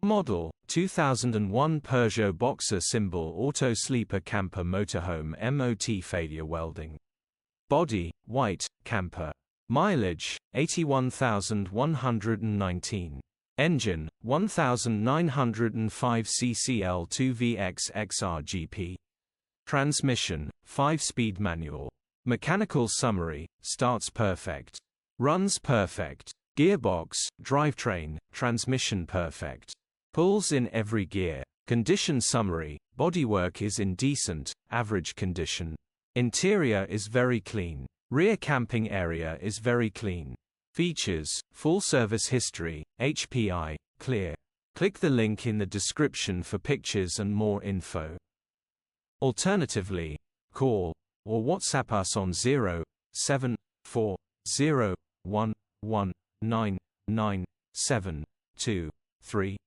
Model, 2001 Peugeot Boxer symbol auto sleeper camper motorhome MOT failure welding. Body, white, camper. Mileage, 81,119. Engine, 1905 ccL2VX XRGP. Transmission, 5-speed manual. Mechanical summary, starts perfect. Runs perfect. Gearbox, drivetrain, transmission perfect. Pulls in every gear. Condition summary, bodywork is in decent, average condition. Interior is very clean. Rear camping area is very clean. Features, full service history, HPI, clear. Click the link in the description for pictures and more info. Alternatively, call or WhatsApp us on 07401199723.